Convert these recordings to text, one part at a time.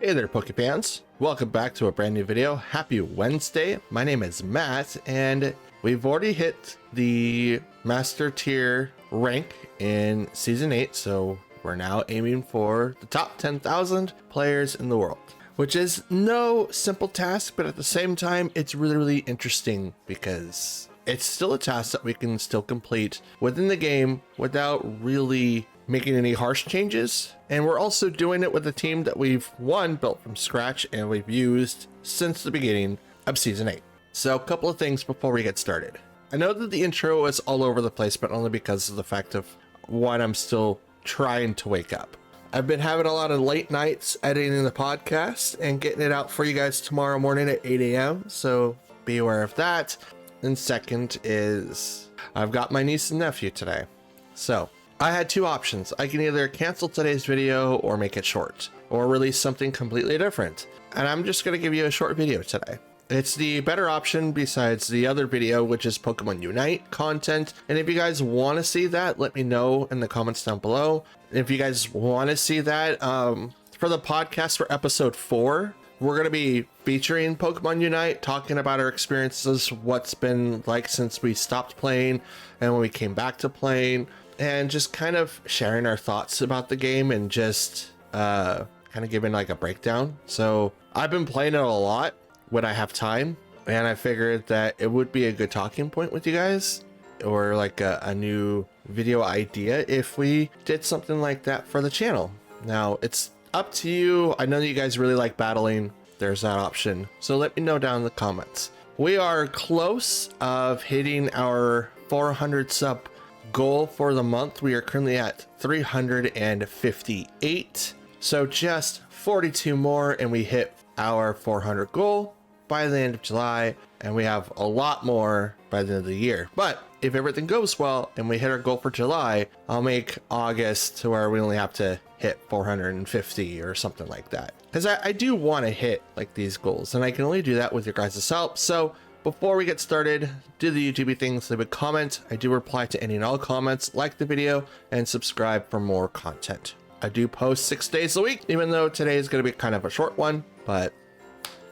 Hey there, Pokefans. Welcome back to a brand new video. Happy Wednesday. My name is Matt, and we've already hit the Master Tier rank in Season 8, so we're now aiming for the top 10,000 players in the world, which is no simple task, but at the same time, it's really interesting because it's still a task that we can still complete within the game without really making any harsh changes. And we're also doing it with a team that we've built from scratch and we've used since the beginning of Season 8. So a couple of things before we get started. I know that the intro is all over the place, but only because of the fact of one, I'm still trying to wake up. I've been having a lot of late nights editing the podcast and getting it out for you guys tomorrow morning at 8 a.m. So be aware of that. And second is I've got my niece and nephew today. So I had two options. I can either cancel today's video or make it short or release something completely different. And I'm just going to give you a short video today. It's the better option besides the other video, which is Pokemon Unite content. And if you guys want to see that, let me know in the comments down below. If you guys want to see that, for the podcast for episode 4, we're going to be featuring Pokemon Unite, talking about our experiences, what's been like since we stopped playing and when we came back to playing, and just kind of sharing our thoughts about the game and just kind of giving like a breakdown. So I've been playing it a lot when I have time, and I figured that it would be a good talking point with you guys, or like a new video idea if we did something like that for the channel. Now it's up to you. I know that you guys really like battling. There's that option. So let me know down in the comments. We are close of hitting our 400 sub goal for the month. We are currently at 358. So just 42 more and we hit our 400 goal by the end of July, and we have a lot more by the end of the year. But if everything goes well and we hit our goal for July, I'll make August to where we only have to hit 450 or something like that, because I do want to hit like these goals, and I can only do that with your guys' help. So before we get started, do the YouTube things, leave a comment. I do reply to any and all comments, like the video, and subscribe for more content. I do post 6 days a week, even though today is going to be kind of a short one, but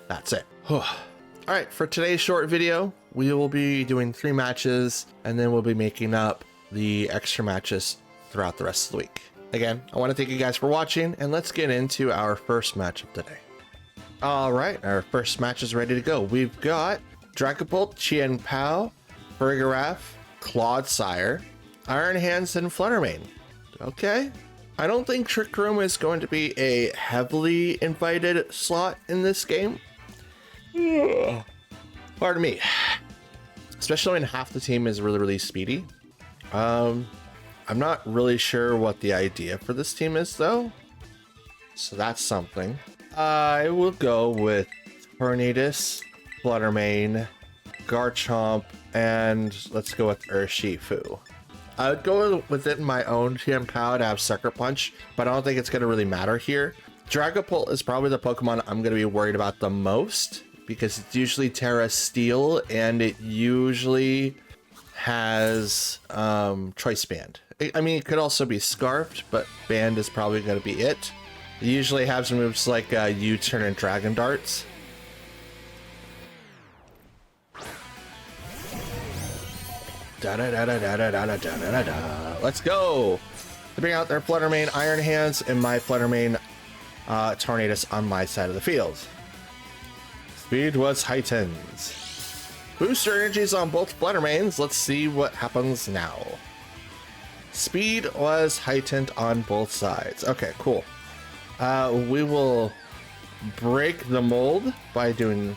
that's it. All right, for today's short video, we will be doing 3 matches, and then we'll be making up the extra matches throughout the rest of the week. Again, I want to thank you guys for watching, and let's get into our first match of the day. All right, our first match is ready to go. We've got Dragapult, Chien Pao, Farigiraf, Clodsire, Iron Hands, and Fluttermane. Okay. I don't think Trick Room is going to be a heavily invited slot in this game. Pardon me. Especially when half the team is really speedy. I'm not really sure what the idea for this team is though. So that's something. I will go with Tornadus, Fluttermane, Garchomp, and let's go with Urshifu. I would go with it in my own Chien Pao to have Sucker Punch, but I don't think it's going to really matter here. Dragapult is probably the Pokemon I'm going to be worried about the most, because it's usually Terra Steel, and it usually has Choice Band. I mean, it could also be Scarfed, but Band is probably going to be it. It usually has moves like U-Turn and Dragon Darts. Let's go. To bring out their Fluttermane, Iron Hands, and my Fluttermane Tornadus on my side of the field. Speed was heightened. Booster energies on both Fluttermanes. Let's see what happens now. Speed was heightened on both sides. Okay, cool. We will break the mold by doing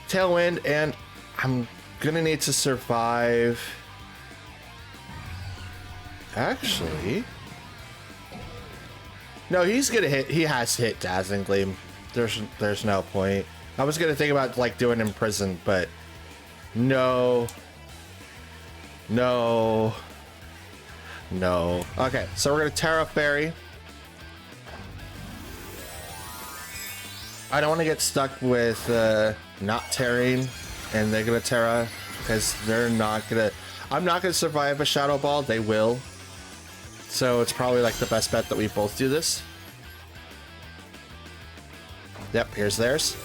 Tailwind, and I'm gonna need to survive. Actually, no, he's gonna hit. He has hit Dazzling Gleam. There's no point. I was gonna think about like doing Imprison, but no. Okay, so we're gonna Terra Fairy. I don't want to get stuck with not tearing and they're gonna Terra, because they're not gonna. I'm not gonna survive a Shadow Ball. They will. So it's probably like the best bet that we both do this. Yep, here's theirs.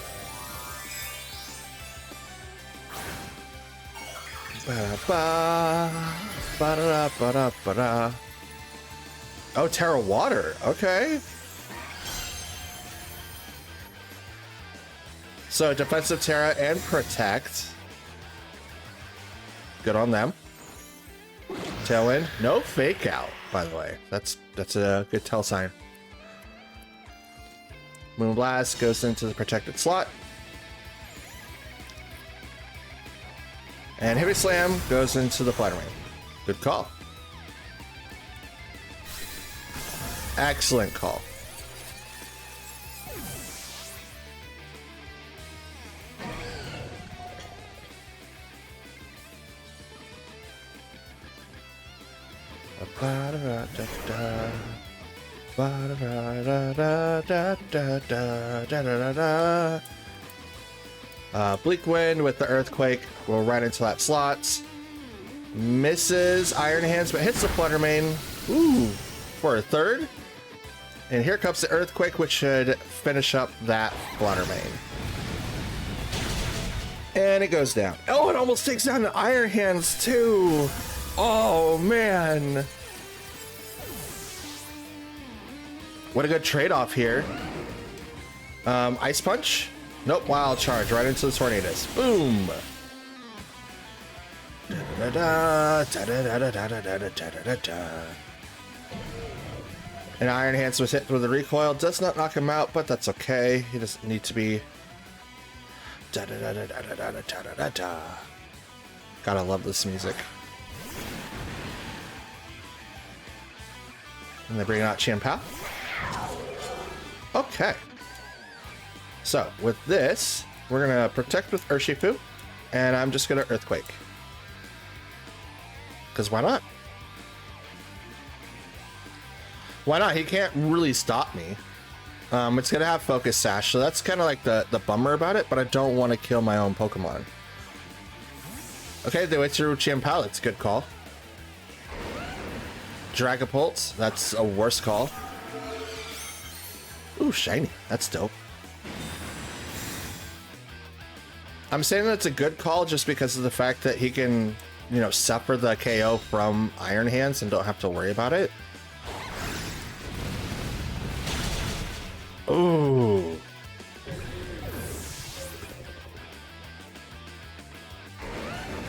Oh, Terra Water. Okay. So defensive Terra and protect. Good on them. Tailwind. No fake out, by the way. That's a good tell sign. Moonblast goes into the protected slot. And Heavy Slam goes into the Flutter Mane. Good call. Excellent call. Bleak Wind with the Earthquake will right into that slot. Misses Iron Hands, but hits the Flutter Mane. Ooh, for a third. And here comes the Earthquake, which should finish up that Flutter Mane. And it goes down. Oh, it almost takes down the Iron Hands too. Oh, man. What a good trade-off here. Ice Punch. Nope, Wild Charge right into the Tornadus. Boom. And Iron Hands was hit with the recoil. Does not knock him out, but that's okay. He doesn't need to be. Gotta love this music. And they bring out Chien-Pao. Okay. So with this, we're gonna protect with Urshifu, and I'm just gonna Earthquake. Because why not? Why not? He can't really stop me. It's gonna have Focus Sash, so that's kind of like the bummer about it, but I don't want to kill my own Pokemon. Okay, they went through Chien-Pao. That's a good call. Dragapult, that's a worse call. Ooh, shiny. That's dope. I'm saying that's a good call just because of the fact that he can, you know, suffer the KO from Iron Hands and don't have to worry about it. Ooh.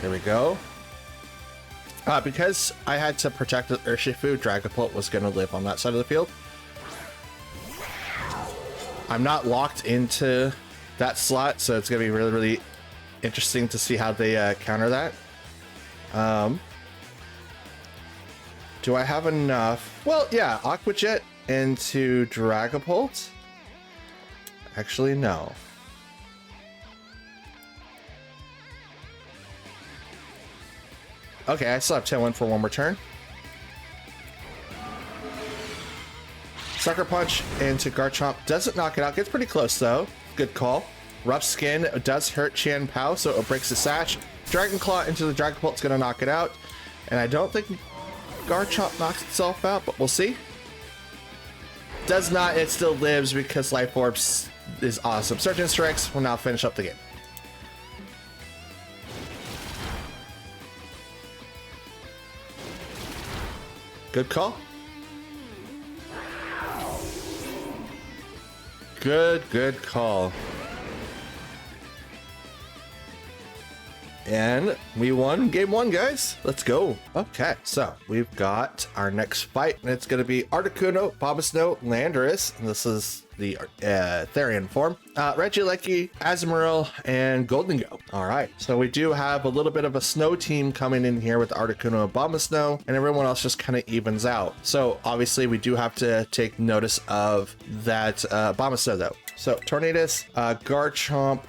There we go. Because I had to protect with Urshifu, Dragapult was going to live on that side of the field. I'm not locked into that slot, so it's going to be really, really interesting to see how they counter that. Do I have enough? Well, yeah, Aqua Jet into Dragapult. Actually, no. Okay, I still have Tailwind for one more turn. Sucker Punch into Garchomp. Doesn't knock it out. Gets pretty close, though. Good call. Rough Skin does hurt Chien-Pao, so it breaks the Sash. Dragon Claw into the Dragapult is going to knock it out. And I don't think Garchomp knocks itself out, but we'll see. Does not. It still lives because Life Orbs is awesome. Surgeon Strikes will now finish up the game. Good call. Good call. And we won game one, guys. Let's go. Okay, so we've got our next fight, and it's going to be Articuno, Bombasnow, Landorus, and this is the Therian form. Regieleki, Azumarill, and Goldengo. All right, so we do have a little bit of a snow team coming in here with Articuno and Bombasnow, and everyone else just kind of evens out. So obviously we do have to take notice of that Bombasnow though. So Tornadus, Garchomp,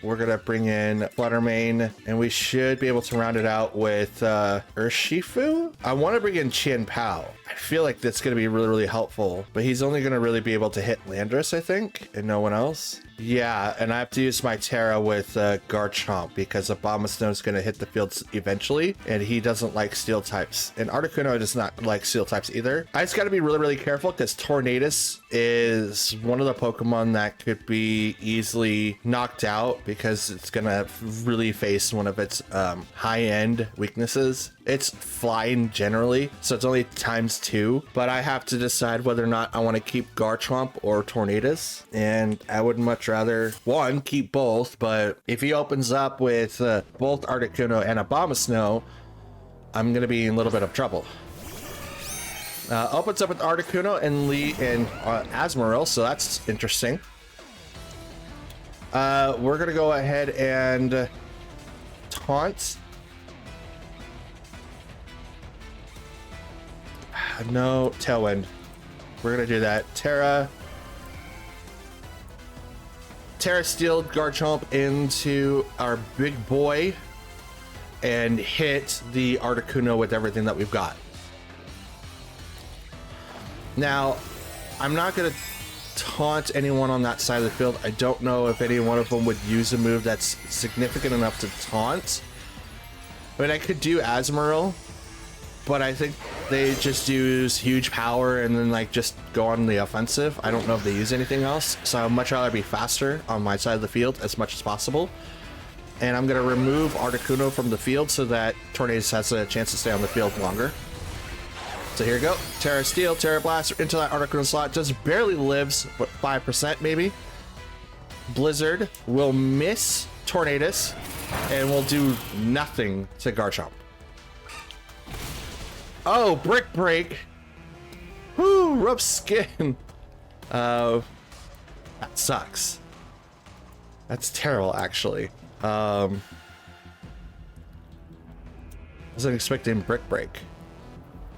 we're gonna bring in Flutter Mane, and we should be able to round it out with Urshifu. I want to bring in Chien-Pao. I I feel like that's going to be really, really helpful, but he's only going to really be able to hit Landorus, I think, and no one else. Yeah, and I have to use my Terra with Garchomp because Abomasnow is going to hit the field eventually, and he doesn't like steel types. And Articuno does not like steel types either. I just got to be really, really careful because Tornadus is one of the Pokemon that could be easily knocked out because it's going to really face one of its high-end weaknesses. It's flying generally, so it's only ×2, but I have to decide whether or not I want to keep Garchomp or Tornadus, and I would much rather, one, keep both, but if he opens up with both Articuno and Abomasnow, I'm going to be in a little bit of trouble. Opens up with Articuno and Asmoril, so that's interesting. We're going to go ahead and taunt. No, Tailwind. We're gonna do that. Terra Steel Garchomp into our big boy and hit the Articuno with everything that we've got. Now, I'm not gonna taunt anyone on that side of the field. I don't know if any one of them would use a move that's significant enough to taunt. I mean, I could do Asmoril, but I think they just use huge power and then like just go on the offensive. I don't know if they use anything else, so I'd much rather be faster on my side of the field as much as possible. And I'm gonna remove Articuno from the field so that Tornadus has a chance to stay on the field longer. So here we go. Terra Steel, Terra Blast into that Articuno slot. Just barely lives, what, 5% maybe? Blizzard will miss Tornadus and will do nothing to Garchomp. Oh, Brick Break. Whoo, rough skin. That sucks. That's terrible, actually. I wasn't expecting Brick Break.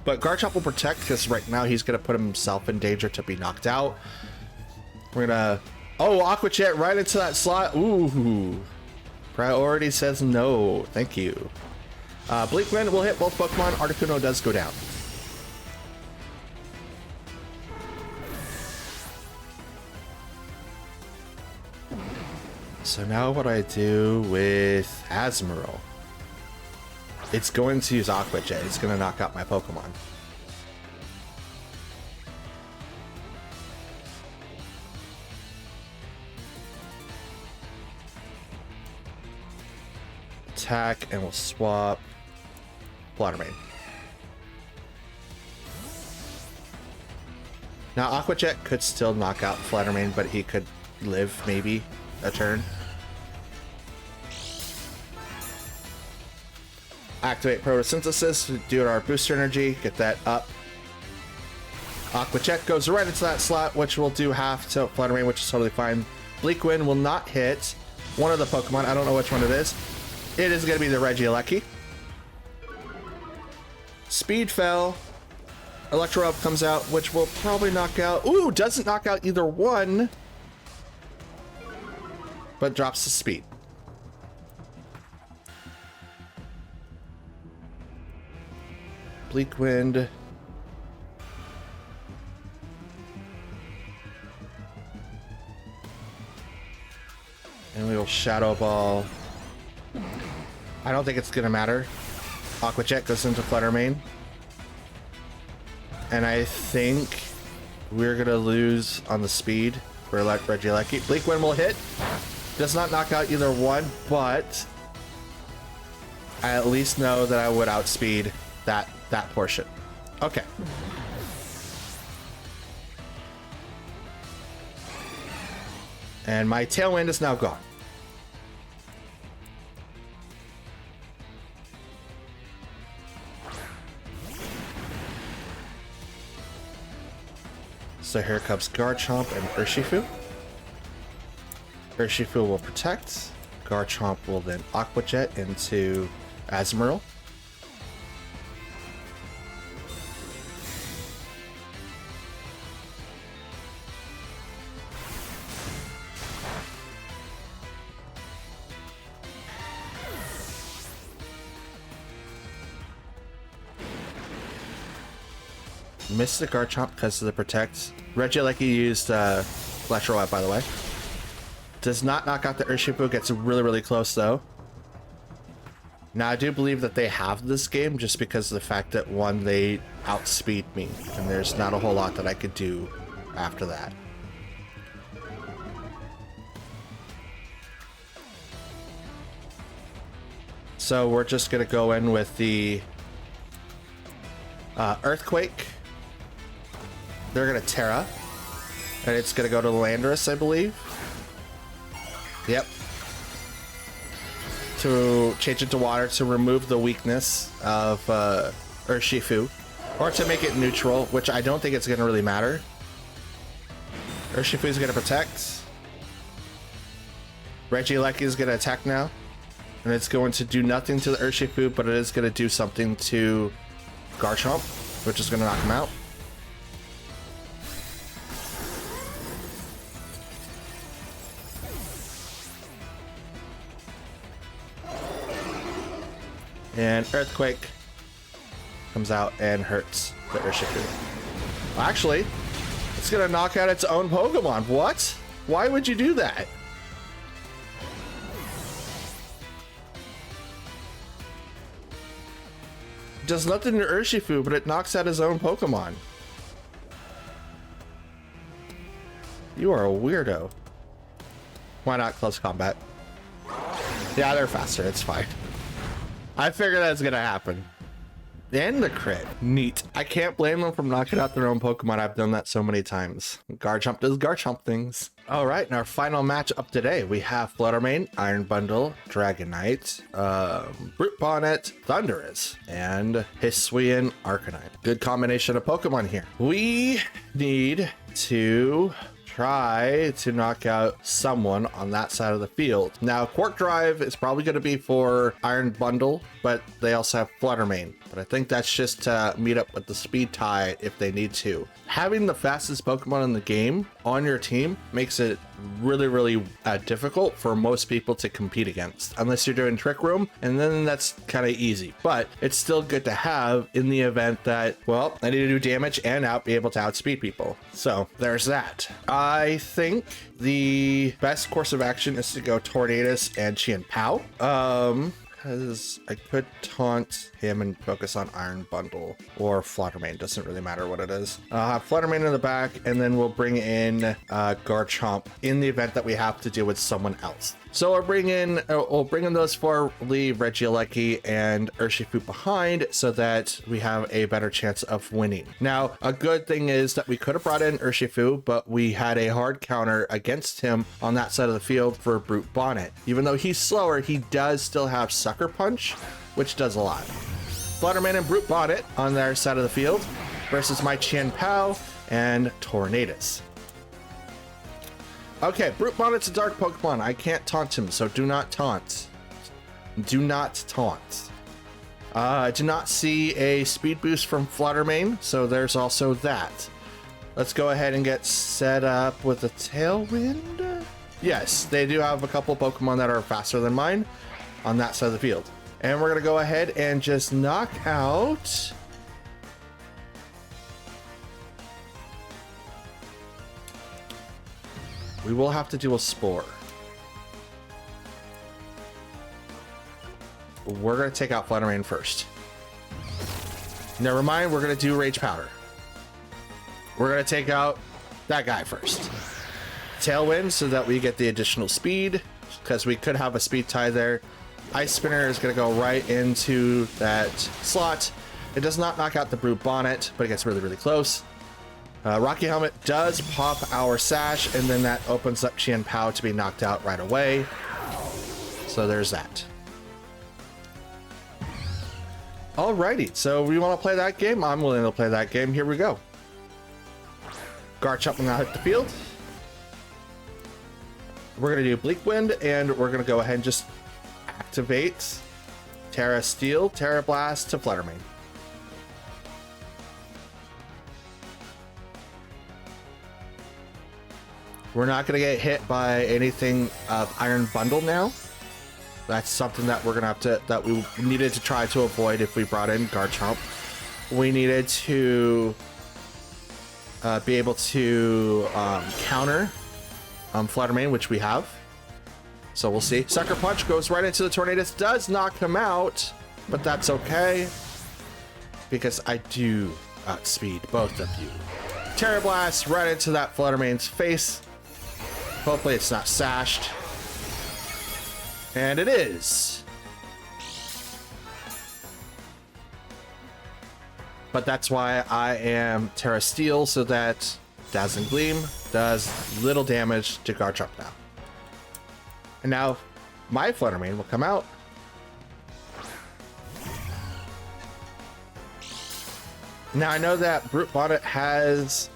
But Garchomp will protect because right now he's going to put himself in danger to be knocked out. We're going to... Oh, Aqua Jet right into that slot. Ooh. Priority says no. Thank you. Bleak Wind will hit both Pokemon. Articuno does go down. So now what do I do with Asmoril? It's going to use Aqua Jet. It's going to knock out my Pokemon. Attack, and we'll swap Fluttermane. Now Aqua Jet could still knock out Fluttermane, but he could live maybe a turn. Activate Photosynthesis, do our booster energy, get that up. Aqua Jet goes right into that slot, which will do half to Fluttermane, which is totally fine. Bleak Wind will not hit one of the Pokemon. I don't know which one it is. It is going to be the Regieleki. Speed fell. Electro Up comes out, which will probably knock out... Ooh, doesn't knock out either one. But drops the speed. Bleak Wind. And we will Shadow Ball. I don't think it's gonna matter. Aqua Jet goes into Fluttermane. And I think we're gonna lose on the speed for Regieleki. Bleak Wind will hit. Does not knock out either one, but I at least know that I would outspeed that portion. Okay. And my Tailwind is now gone. So here comes Garchomp and Urshifu. Urshifu will protect. Garchomp will then Aqua Jet into Asmoril. Missed the Garchomp because of the protect. Regieleki used Electro Web, by the way. Does not knock out the Urshifu, gets really, really close though. Now I do believe that they have this game just because of the fact that one, they outspeed me, and there's not a whole lot that I could do after that. So we're just gonna go in with the Earthquake. They're gonna Terra, and it's gonna go to Landorus, I believe. Yep. To change it to water to remove the weakness of Urshifu, or to make it neutral, which I don't think it's gonna really matter. Urshifu is gonna protect. Regieleki is gonna attack now, and it's going to do nothing to the Urshifu, but it is gonna do something to Garchomp, which is gonna knock him out. And Earthquake comes out and hurts the Urshifu. Well, actually, it's gonna knock out its own Pokemon. What? Why would you do that? It does nothing to Urshifu, but it knocks out his own Pokemon. You are a weirdo. Why not close combat? Yeah, they're faster. It's fine. I figured that's gonna happen. And the crit. Neat. I can't blame them from knocking out their own Pokemon. I've done that so many times. Garchomp does Garchomp things. All right, in our final match up today, we have Fluttermane, Iron Bundle, Dragonite, Brute Bonnet, Thundurus, and Hisuian Arcanine. Good combination of Pokemon here. We need to try to knock out someone on that side of the field. Now, Quark Drive is probably going to be for Iron Bundle, but they also have Fluttermane. But I think that's just to meet up with the speed tie if they need to. Having the fastest Pokemon in the game on your team makes it really, really difficult for most people to compete against, unless you're doing Trick Room, and then that's kind of easy. But it's still good to have in the event that, well, I need to do damage and be able to outspeed people. So there's that. I think the best course of action is to go Tornadus and Qian Pao. Because I could taunt him and focus on Iron Bundle or Fluttermane. Doesn't really matter what it is. I'll have Fluttermane in the back, and then we'll bring in Garchomp in the event that we have to deal with someone else. So we'll bring in those four, leave Regieleki and Urshifu behind so that we have a better chance of winning. Now, a good thing is that we could have brought in Urshifu, but we had a hard counter against him on that side of the field for Brute Bonnet. Even though he's slower, he does still have Sucker Punch, which does a lot. Fluttermane and Brute Bonnet on their side of the field versus my Qian Pao and Tornadus. Okay, Brute Bonnet's a dark Pokemon. I can't taunt him, so do not taunt. Do not taunt. I do not see a speed boost from Fluttermane, so there's also that. Let's go ahead and get set up with a Tailwind. Yes, they do have a couple Pokemon that are faster than mine on that side of the field. And we're going to go ahead and just knock out... We will have to do a Spore. We're going to take out Fluttermane first. Never mind, we're going to do Rage Powder. We're going to take out that guy first. Tailwind so that we get the additional speed, because we could have a speed tie there. Ice Spinner is going to go right into that slot. It does not knock out the Brute Bonnet, but it gets really, really close. Rocky Helmet does pop our Sash, and then that opens up Qian Pao to be knocked out right away. So there's that. Alrighty, so we want to play that game? I'm willing to play that game. Here we go. Garchomp will now hit the field. We're going to do Bleak Wind, and we're going to go ahead and just activate Terra Steel, Terra Blast to Fluttermane. We're not going to get hit by anything of Iron Bundle now. That's something that we're going to have to, that we needed to try to avoid if we brought in Garchomp. We needed to be able to counter Fluttermane, which we have. So we'll see. Sucker Punch goes right into the Tornadus, does knock him out, but that's okay because I do outspeed both of you. Terra Blast right into that Fluttermane's face. Hopefully it's not sashed. And it is. But that's why I am Terra Steel, so that Dazzling Gleam does little damage to Garchomp now. And now my Fluttermane will come out. Now I know that Brute Bonnet has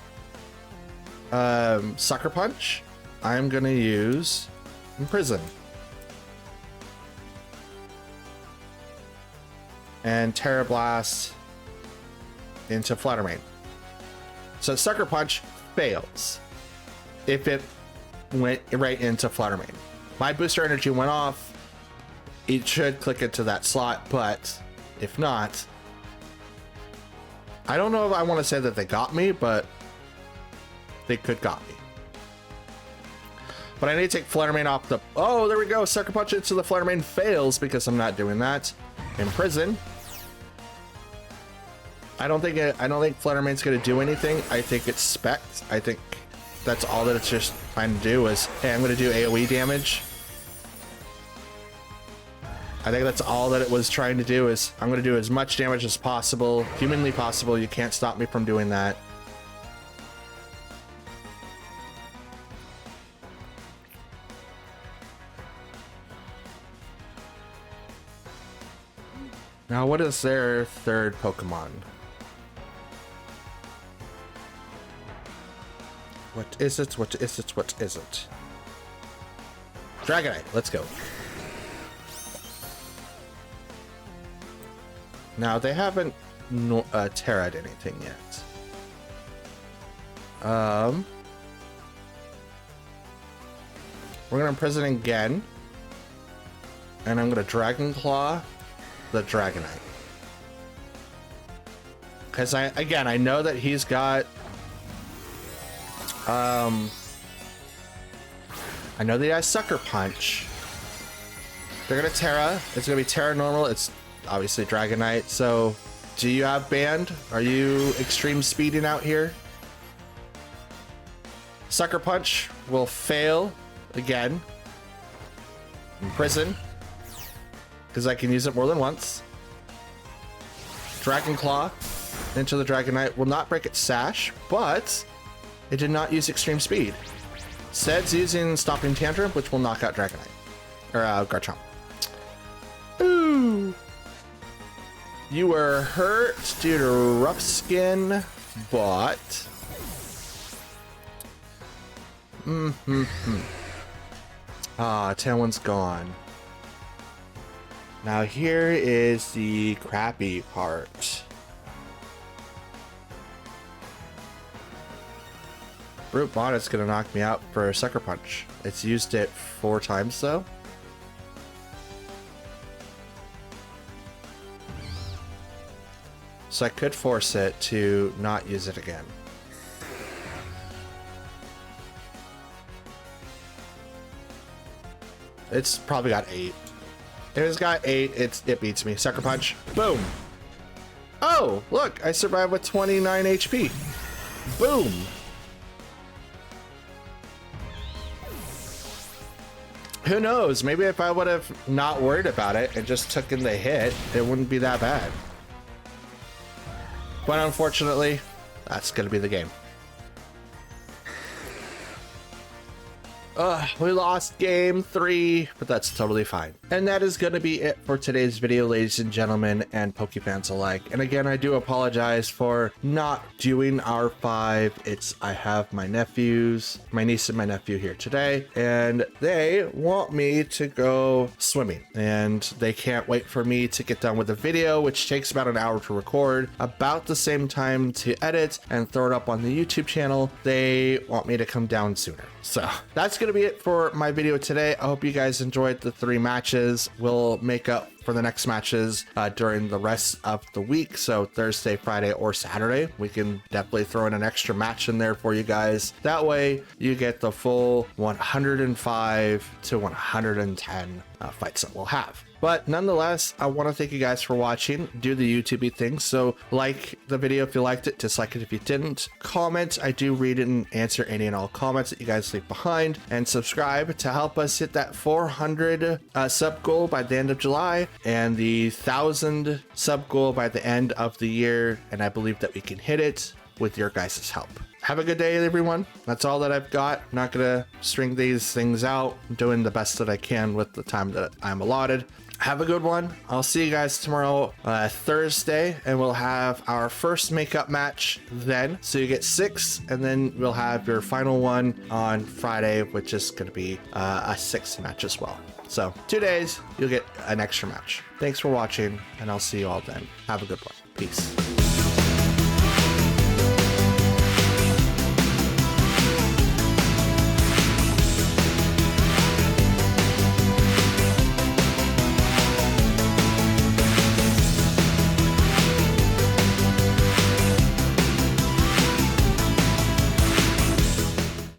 Sucker Punch. I'm gonna use Imprison. And Terra Blast into Fluttermane. So Sucker Punch fails if it went right into Fluttermane. My booster energy went off. It should click into that slot, but if not, I don't know if I want to say that they got me, but they could got me. But I need to take Fluttermane off the... Oh, there we go. Sucker Punch into the Fluttermane fails because I'm not doing that. Imprison. I don't think Fluttermane's going to do anything. I think it's Spect. I think that's all that it's just trying to do is, hey, I'm going to do AoE damage. I think that's all that it was trying to do is, I'm going to do as much damage as possible, humanly possible. You can't stop me from doing that. Now, what is their third Pokemon? What is it? What is it? What is it? Dragonite. Let's go. Now, they haven't Terra'd anything yet. We're going to Imprison again. And I'm going to Dragon Claw the Dragonite. Because I know that he's got... I know that he has Sucker Punch. They're going to Terra. It's going to be Terra normal. It's obviously Dragonite. So, do you have Band? Are you extreme speeding out here? Sucker Punch will fail again. Imprison. Because I can use it more than once. Dragon Claw into the Dragonite will not break its sash, but it did not use extreme speed. Instead, using Stomping Tantrum, which will knock out Dragonite. Or Garchomp. Ooh! You were hurt due to rough skin, but... Ah, Tailwind's gone. Now here is the crappy part. Brute Bonnet's gonna knock me out for Sucker Punch. It's used it 4 times though. So I could force it to not use it again. It's probably got 8. If it's got 8, it beats me. Sucker Punch. Boom. Oh, look, I survived with 29 HP. Boom. Who knows? Maybe if I would have not worried about it and just took in the hit, it wouldn't be that bad. But unfortunately, that's going to be the game. We lost game 3, but that's totally fine. And that is going to be it for today's video, ladies and gentlemen, and Pokefans alike. And again, I do apologize for not doing R5. I have my nephews, my niece and my nephew here today, and they want me to go swimming. And they can't wait for me to get done with the video, which takes about an hour to record, about the same time to edit and throw it up on the YouTube channel. They want me to come down sooner. So that's going going to be it for my video today. I hope you guys enjoyed the 3 matches. We'll make up for the next matches during the rest of the week. So Thursday, Friday, or Saturday, we can definitely throw in an extra match in there for you guys. That way you get the full 105 to 110 fights that we'll have. But nonetheless, I want to thank you guys for watching. Do the YouTubey thing. So like the video if you liked it, dislike it if you didn't. Comment. I do read it and answer any and all comments that you guys leave behind. And subscribe to help us hit that 400 sub goal by the end of July and the 1,000 sub goal by the end of the year. And I believe that we can hit it with your guys' help. Have a good day, everyone. That's all that I've got. I'm not gonna string these things out. I'm doing the best that I can with the time that I'm allotted. Have a good one. I'll see you guys tomorrow, Thursday, and we'll have our first makeup match then. So you get 6, and then we'll have your final one on Friday, which is going to be a 6th match as well. So 2 days, you'll get an extra match. Thanks for watching, and I'll see you all then. Have a good one. Peace.